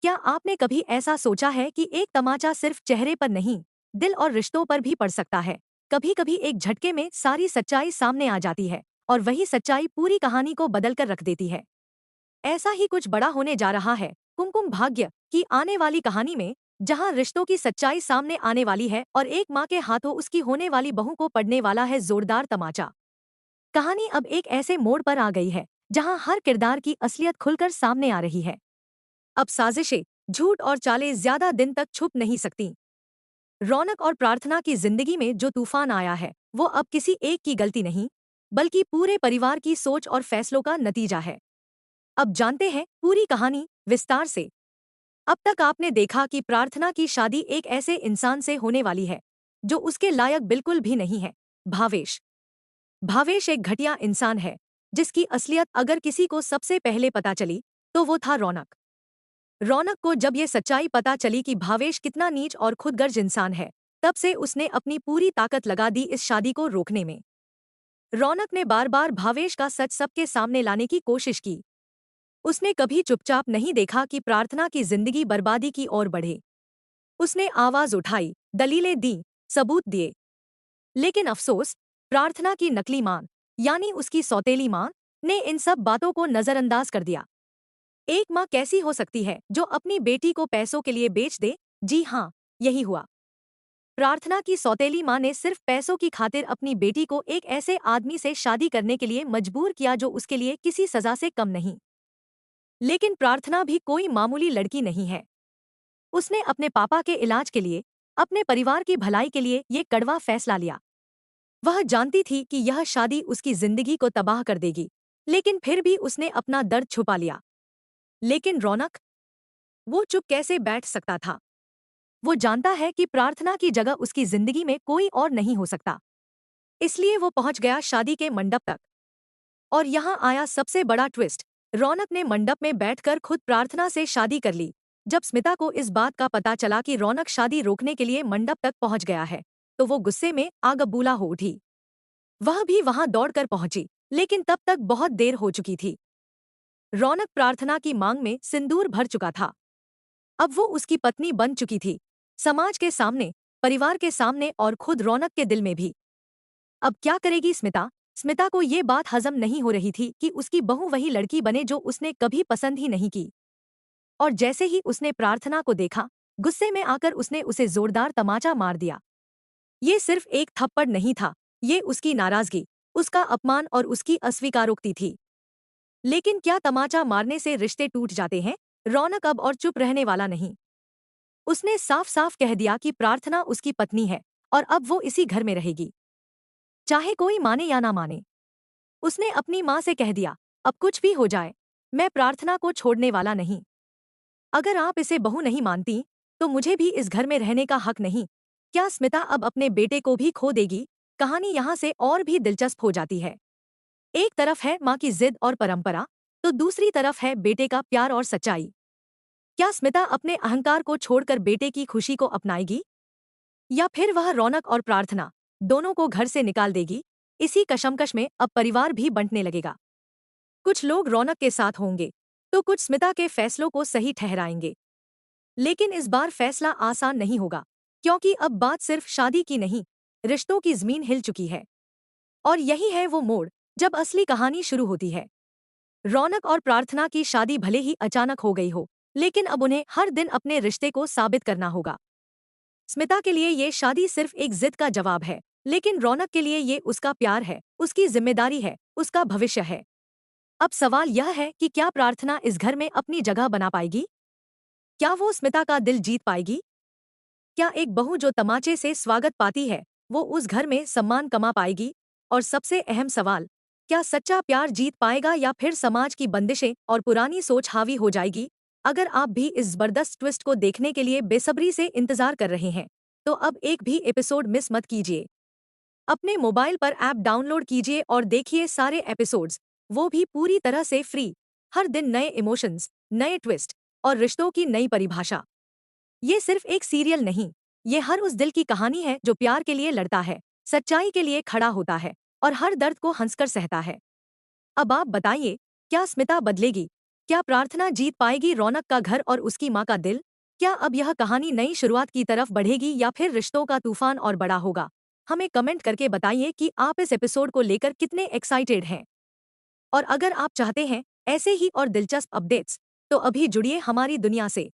क्या आपने कभी ऐसा सोचा है कि एक तमाचा सिर्फ चेहरे पर नहीं, दिल और रिश्तों पर भी पड़ सकता है? कभी कभी एक झटके में सारी सच्चाई सामने आ जाती है और वही सच्चाई पूरी कहानी को बदल कर रख देती है। ऐसा ही कुछ बड़ा होने जा रहा है कुमकुम भाग्य की आने वाली कहानी में, जहां रिश्तों की सच्चाई सामने आने वाली है और एक माँ के हाथों उसकी होने वाली बहू को पड़ने वाला है जोरदार तमाचा। कहानी अब एक ऐसे मोड़ पर आ गई है जहां हर किरदार की असलियत खुलकर सामने आ रही है। अब साजिशें, झूठ और चालें ज्यादा दिन तक छुप नहीं सकती। रौनक और प्रार्थना की जिंदगी में जो तूफान आया है वो अब किसी एक की गलती नहीं, बल्कि पूरे परिवार की सोच और फैसलों का नतीजा है। अब जानते हैं पूरी कहानी विस्तार से। अब तक आपने देखा कि प्रार्थना की शादी एक ऐसे इंसान से होने वाली है जो उसके लायक बिल्कुल भी नहीं है। भावेश। भावेश एक घटिया इंसान है जिसकी असलियत अगर किसी को सबसे पहले पता चली तो वो था रौनक। रौनक को जब ये सच्चाई पता चली कि भावेश कितना नीच और खुदगर्ज इंसान है, तब से उसने अपनी पूरी ताकत लगा दी इस शादी को रोकने में। रौनक ने बार बार भावेश का सच सबके सामने लाने की कोशिश की। उसने कभी चुपचाप नहीं देखा कि प्रार्थना की जिंदगी बर्बादी की ओर बढ़े। उसने आवाज उठाई, दलीलें दी, सबूत दिए। लेकिन अफसोस, प्रार्थना की नकली मां, यानी उसकी सौतेली मां, ने इन सब बातों को नजरअंदाज कर दिया। एक माँ कैसी हो सकती है जो अपनी बेटी को पैसों के लिए बेच दे? जी हाँ, यही हुआ। प्रार्थना की सौतेली माँ ने सिर्फ पैसों की खातिर अपनी बेटी को एक ऐसे आदमी से शादी करने के लिए मजबूर किया जो उसके लिए किसी सजा से कम नहीं। लेकिन प्रार्थना भी कोई मामूली लड़की नहीं है। उसने अपने पापा के इलाज के लिए, अपने परिवार की भलाई के लिए ये कड़वा फैसला लिया। वह जानती थी कि यह शादी उसकी जिंदगी को तबाह कर देगी, लेकिन फिर भी उसने अपना दर्द छुपा लिया। लेकिन रौनक, वो चुप कैसे बैठ सकता था? वो जानता है कि प्रार्थना की जगह उसकी जिंदगी में कोई और नहीं हो सकता। इसलिए वो पहुंच गया शादी के मंडप तक। और यहाँ आया सबसे बड़ा ट्विस्ट। रौनक ने मंडप में बैठकर खुद प्रार्थना से शादी कर ली। जब स्मिता को इस बात का पता चला कि रौनक शादी रोकने के लिए मंडप तक पहुंच गया है, तो वो गुस्से में आग बबूला हो उठी। वह भी वहां दौड़कर पहुंची, लेकिन तब तक बहुत देर हो चुकी थी। रौनक प्रार्थना की मांग में सिंदूर भर चुका था। अब वो उसकी पत्नी बन चुकी थी, समाज के सामने, परिवार के सामने और खुद रौनक के दिल में भी। अब क्या करेगी स्मिता? स्मिता को ये बात हजम नहीं हो रही थी कि उसकी बहू वही लड़की बने जो उसने कभी पसंद ही नहीं की। और जैसे ही उसने प्रार्थना को देखा, गुस्से में आकर उसने उसे जोरदार तमाचा मार दिया। ये सिर्फ एक थप्पड़ नहीं था, ये उसकी नाराजगी, उसका अपमान और उसकी अस्वीकारोक्ति थी। लेकिन क्या तमाचा मारने से रिश्ते टूट जाते हैं? रौनक अब और चुप रहने वाला नहीं। उसने साफ साफ कह दिया कि प्रार्थना उसकी पत्नी है और अब वो इसी घर में रहेगी, चाहे कोई माने या ना माने। उसने अपनी माँ से कह दिया, अब कुछ भी हो जाए, मैं प्रार्थना को छोड़ने वाला नहीं। अगर आप इसे बहू नहीं मानती, तो मुझे भी इस घर में रहने का हक नहीं। क्या स्मिता अब अपने बेटे को भी खो देगी? कहानी यहाँ से और भी दिलचस्प हो जाती है। एक तरफ है माँ की जिद और परंपरा, तो दूसरी तरफ है बेटे का प्यार और सच्चाई। क्या स्मिता अपने अहंकार को छोड़कर बेटे की खुशी को अपनाएगी, या फिर वह रौनक और प्रार्थना दोनों को घर से निकाल देगी? इसी कशमकश में अब परिवार भी बंटने लगेगा। कुछ लोग रौनक के साथ होंगे, तो कुछ स्मिता के फैसलों को सही ठहराएंगे। लेकिन इस बार फैसला आसान नहीं होगा, क्योंकि अब बात सिर्फ शादी की नहीं, रिश्तों की जमीन हिल चुकी है। और यही है वो मोड़ जब असली कहानी शुरू होती है। रौनक और प्रार्थना की शादी भले ही अचानक हो गई हो, लेकिन अब उन्हें हर दिन अपने रिश्ते को साबित करना होगा। स्मिता के लिए ये शादी सिर्फ एक जिद का जवाब है, लेकिन रौनक के लिए ये उसका प्यार है, उसकी जिम्मेदारी है, उसका भविष्य है। अब सवाल यह है कि क्या प्रार्थना इस घर में अपनी जगह बना पाएगी? क्या वो स्मिता का दिल जीत पाएगी? क्या एक बहू जो तमाचे से स्वागत पाती है, वो उस घर में सम्मान कमा पाएगी? और सबसे अहम सवाल, क्या सच्चा प्यार जीत पाएगा या फिर समाज की बंदिशें और पुरानी सोच हावी हो जाएगी? अगर आप भी इस जबरदस्त ट्विस्ट को देखने के लिए बेसब्री से इंतजार कर रहे हैं, तो अब एक भी एपिसोड मिस मत कीजिए। अपने मोबाइल पर ऐप डाउनलोड कीजिए और देखिए सारे एपिसोड्स, वो भी पूरी तरह से फ्री। हर दिन नए इमोशंस, नए ट्विस्ट और रिश्तों की नई परिभाषा। ये सिर्फ एक सीरियल नहीं, ये हर उस दिल की कहानी है जो प्यार के लिए लड़ता है, सच्चाई के लिए खड़ा होता है और हर दर्द को हंसकर सहता है। अब आप बताइए, क्या स्मिता बदलेगी? क्या प्रार्थना जीत पाएगी रौनक का घर और उसकी माँ का दिल? क्या अब यह कहानी नई शुरुआत की तरफ बढ़ेगी या फिर रिश्तों का तूफान और बड़ा होगा? हमें कमेंट करके बताइए कि आप इस एपिसोड को लेकर कितने एक्साइटेड हैं। और अगर आप चाहते हैं ऐसे ही और दिलचस्प अपडेट्स, तो अभी जुड़िए हमारी दुनिया से।